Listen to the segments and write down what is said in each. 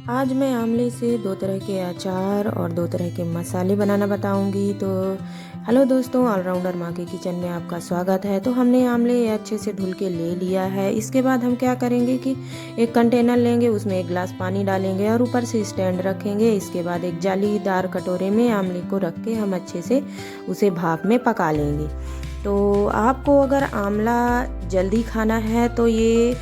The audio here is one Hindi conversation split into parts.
आज मैं आमले से दो तरह के अचार और दो तरह के मसाले बनाना बताऊंगी। तो हेलो दोस्तों, ऑलराउंडर माँ के किचन में आपका स्वागत है। तो हमने आमले अच्छे से धुल के ले लिया है। इसके बाद हम क्या करेंगे कि एक कंटेनर लेंगे, उसमें एक गिलास पानी डालेंगे और ऊपर से स्टैंड रखेंगे। इसके बाद एक जालीदार कटोरे में आमले को रख के हम अच्छे से उसे भाप में पका लेंगे। तो आपको अगर आमला जल्दी खाना है तो ये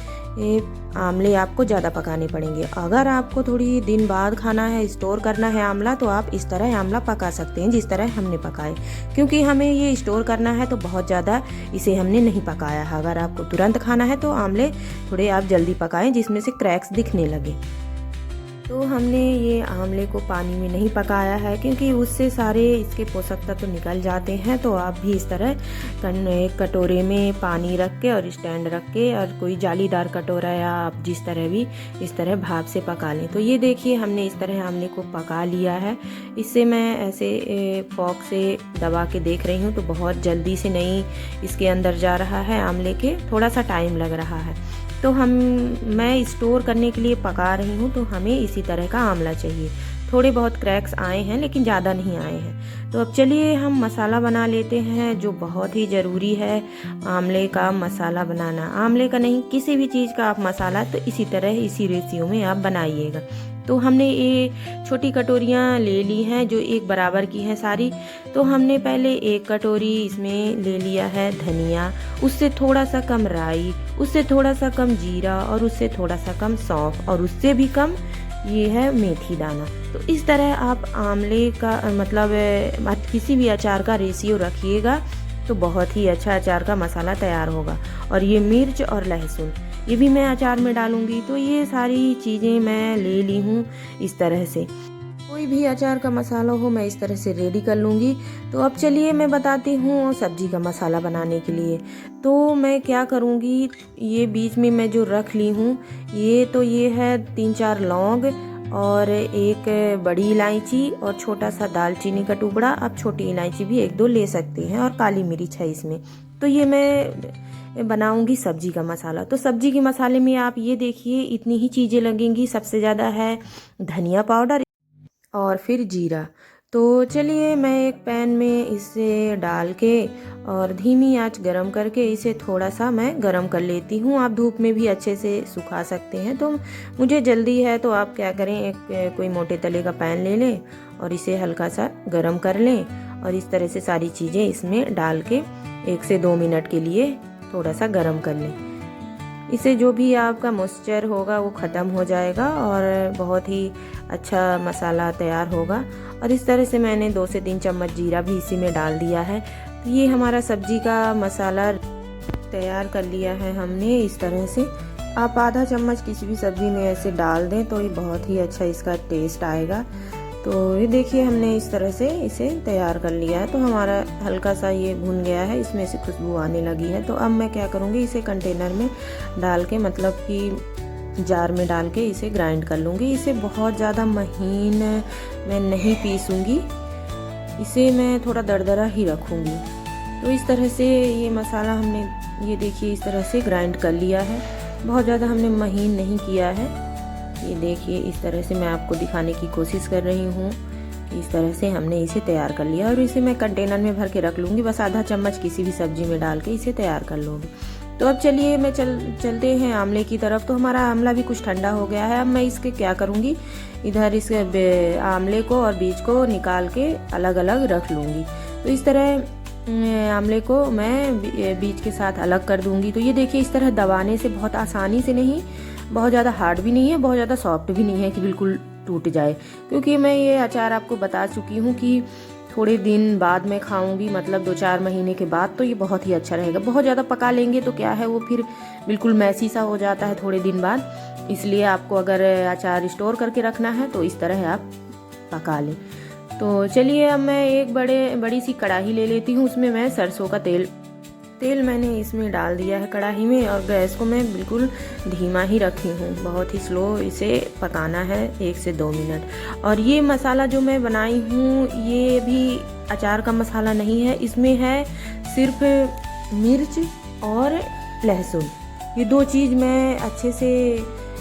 आमले आपको ज़्यादा पकाने पड़ेंगे। अगर आपको थोड़ी दिन बाद खाना है, स्टोर करना है आमला, तो आप इस तरह आमला पका सकते हैं जिस तरह हमने पकाए। क्योंकि हमें ये स्टोर करना है तो बहुत ज़्यादा इसे हमने नहीं पकाया है। अगर आपको तुरंत खाना है तो आमले थोड़े आप जल्दी पकाएं जिसमें से क्रैक्स दिखने लगे। तो हमने ये आमले को पानी में नहीं पकाया है क्योंकि उससे सारे इसके पोषक तत्व निकल जाते हैं। तो आप भी इस तरह एक कटोरे में पानी रख के और स्टैंड रख के और कोई जालीदार कटोरा या आप जिस तरह भी इस तरह भाप से पका लें। तो ये देखिए हमने इस तरह आमले को पका लिया है। इससे मैं ऐसे फॉक से दबा के देख रही हूँ तो बहुत जल्दी से नहीं इसके अंदर जा रहा है आमले के, थोड़ा सा टाइम लग रहा है। तो मैं स्टोर करने के लिए पका रही हूँ तो हमें इसी तरह का आमला चाहिए। थोड़े बहुत क्रैक्स आए हैं लेकिन ज़्यादा नहीं आए हैं। तो अब चलिए हम मसाला बना लेते हैं जो बहुत ही ज़रूरी है आमले का मसाला बनाना। आमले का नहीं, किसी भी चीज़ का आप मसाला तो इसी तरह इसी रेशियो में आप बनाइएगा। तो हमने ये छोटी कटोरियाँ ले ली हैं जो एक बराबर की हैं सारी। तो हमने पहले एक कटोरी इसमें ले लिया है धनिया, उससे थोड़ा सा कम राई, उससे थोड़ा सा कम जीरा और उससे थोड़ा सा कम सौंफ और उससे भी कम ये है मेथी दाना। तो इस तरह आप आमले का मतलब किसी भी अचार का रेशियो रखिएगा तो बहुत ही अच्छा अचार का मसाला तैयार होगा। और ये मिर्च और लहसुन ये भी मैं अचार में डालूंगी। तो ये सारी चीज़ें मैं ले ली हूँ इस तरह से। कोई भी अचार का मसाला हो मैं इस तरह से रेडी कर लूँगी। तो अब चलिए मैं बताती हूँ सब्जी का मसाला बनाने के लिए। तो मैं क्या करूँगी, ये बीच में मैं जो रख ली हूँ ये है 3-4 लौंग और एक बड़ी इलायची और छोटा सा दालचीनी का टुकड़ा। आप छोटी इलायची भी 1-2 ले सकते हैं और काली मिर्च है इसमें। तो ये मैं बनाऊंगी सब्जी का मसाला। तो सब्जी के मसाले में आप ये देखिए इतनी ही चीज़ें लगेंगी। सबसे ज़्यादा है धनिया पाउडर और फिर जीरा। तो चलिए मैं एक पैन में इसे डाल के और धीमी आंच गरम करके इसे थोड़ा सा मैं गरम कर लेती हूँ। आप धूप में भी अच्छे से सुखा सकते हैं। तो मुझे जल्दी है तो आप क्या करें, एक कोई मोटे तले का पैन ले लें और इसे हल्का सा गरम कर लें और इस तरह से सारी चीज़ें इसमें डाल के 1 से 2 मिनट के लिए थोड़ा सा गरम कर लें। इससे जो भी आपका मॉइस्चर होगा वो ख़त्म हो जाएगा और बहुत ही अच्छा मसाला तैयार होगा। और इस तरह से मैंने 2 से 3 चम्मच जीरा भी इसी में डाल दिया है। तो ये हमारा सब्जी का मसाला तैयार कर लिया है हमने इस तरह से। आप आधा चम्मच किसी भी सब्जी में ऐसे डाल दें तो ये बहुत ही अच्छा इसका टेस्ट आएगा। तो ये देखिए हमने इस तरह से इसे तैयार कर लिया है। तो हमारा हल्का सा ये भुन गया है, इसमें से खुशबू आने लगी है। तो अब मैं क्या करूँगी, इसे कंटेनर में डाल के मतलब कि जार में डाल के इसे ग्राइंड कर लूँगी। इसे बहुत ज़्यादा महीन मैं नहीं पीसूँगी, इसे मैं थोड़ा दरदरा ही रखूँगी। तो इस तरह से ये मसाला हमने ये देखिए इस तरह से ग्राइंड कर लिया है। बहुत ज़्यादा हमने महीन नहीं किया है। ये देखिए इस तरह से मैं आपको दिखाने की कोशिश कर रही हूँ कि इस तरह से हमने इसे तैयार कर लिया और इसे मैं कंटेनर में भर के रख लूँगी। बस आधा चम्मच किसी भी सब्जी में डाल के इसे तैयार कर लूँगी। तो अब चलिए मैं चलते हैं आमले की तरफ। तो हमारा आमला भी कुछ ठंडा हो गया है। अब मैं इसके क्या करूँगी, इधर इस आमले को और बीज को निकाल के अलग अलग रख लूँगी। तो इस तरह आमले को मैं बीज के साथ अलग कर दूँगी। तो ये देखिए इस तरह दबाने से बहुत आसानी से, नहीं बहुत ज़्यादा हार्ड भी नहीं है, बहुत ज़्यादा सॉफ्ट भी नहीं है कि बिल्कुल टूट जाए। क्योंकि मैं ये अचार आपको बता चुकी हूँ कि थोड़े दिन बाद में खाऊंगी, मतलब 2-4 महीने के बाद। तो ये बहुत ही अच्छा रहेगा। बहुत ज़्यादा पका लेंगे तो क्या है वो फिर बिल्कुल मैसी सा हो जाता है थोड़े दिन बाद। इसलिए आपको अगर अचार स्टोर करके रखना है तो इस तरह आप पका लें। तो चलिए अब मैं एक बड़ी सी कढ़ाई ले लेती हूँ। उसमें मैं सरसों का तेल मैंने इसमें डाल दिया है कढ़ाई में और गैस को मैं बिल्कुल धीमा ही रखी हूँ। बहुत ही स्लो इसे पकाना है 1 से 2 मिनट। और ये मसाला जो मैं बनाई हूँ ये भी अचार का मसाला नहीं है, इसमें है सिर्फ मिर्च और लहसुन। ये 2 चीज़ मैं अच्छे से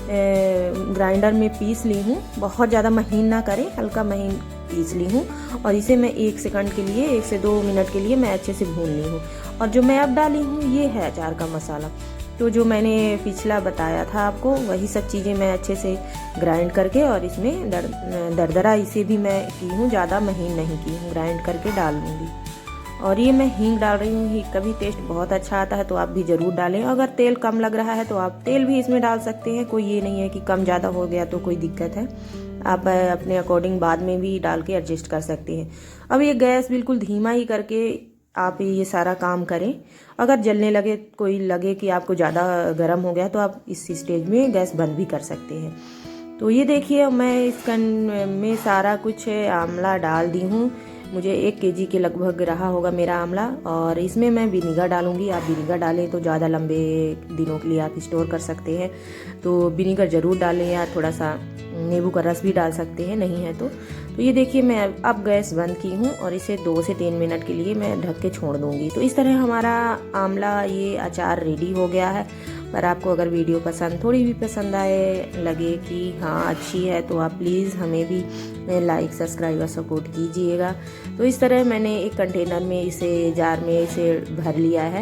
ग्राइंडर में पीस ली हूँ। बहुत ज़्यादा महीन ना करें, हल्का महीन पीस ली हूँ और इसे मैं 1 सेकंड के लिए 1 से 2 मिनट के लिए मैं अच्छे से भून ली हूँ। और जो मैं अब डाली हूँ ये है अचार का मसाला। तो जो मैंने पिछला बताया था आपको वही सब चीज़ें मैं अच्छे से ग्राइंड करके और इसमें दरदरा इसे भी मैं की हूँ, ज़्यादा महीन नहीं की हूँ, ग्राइंड करके डाल दूँगी। और ये मैं हींग डाल रही हूँ, हींग का भी टेस्ट बहुत अच्छा आता है, तो आप भी ज़रूर डालें। अगर तेल कम लग रहा है तो आप तेल भी इसमें डाल सकते हैं, कोई ये नहीं है कि कम ज़्यादा हो गया तो कोई दिक्कत है। आप अपने अकॉर्डिंग बाद में भी डाल के एडजस्ट कर सकते हैं। अब ये गैस बिल्कुल धीमा ही करके आप ये सारा काम करें। अगर जलने लगे, कोई लगे कि आपको ज़्यादा गर्म हो गया, तो आप इस स्टेज में गैस बंद भी कर सकते हैं। तो ये देखिए मैं इस में सारा कुछ आंवला डाल दी हूँ। मुझे 1 केजी के लगभग रहा होगा मेरा आंवला। और इसमें मैं विनीगर डालूंगी। आप विनीगर डालें तो ज़्यादा लंबे दिनों के लिए आप स्टोर कर सकते हैं, तो विनीगर ज़रूर डालें, या थोड़ा सा नींबू का रस भी डाल सकते हैं, नहीं है तो ये देखिए मैं अब गैस बंद की हूँ और इसे 2 से 3 मिनट के लिए मैं ढक के छोड़ दूँगी। तो इस तरह हमारा आंवला ये अचार रेडी हो गया है। पर आपको अगर वीडियो थोड़ी भी पसंद आए, लगे कि हाँ अच्छी है, तो आप प्लीज़ हमें भी लाइक, सब्सक्राइब और सपोर्ट कीजिएगा। तो इस तरह मैंने एक कंटेनर में जार में इसे भर लिया है।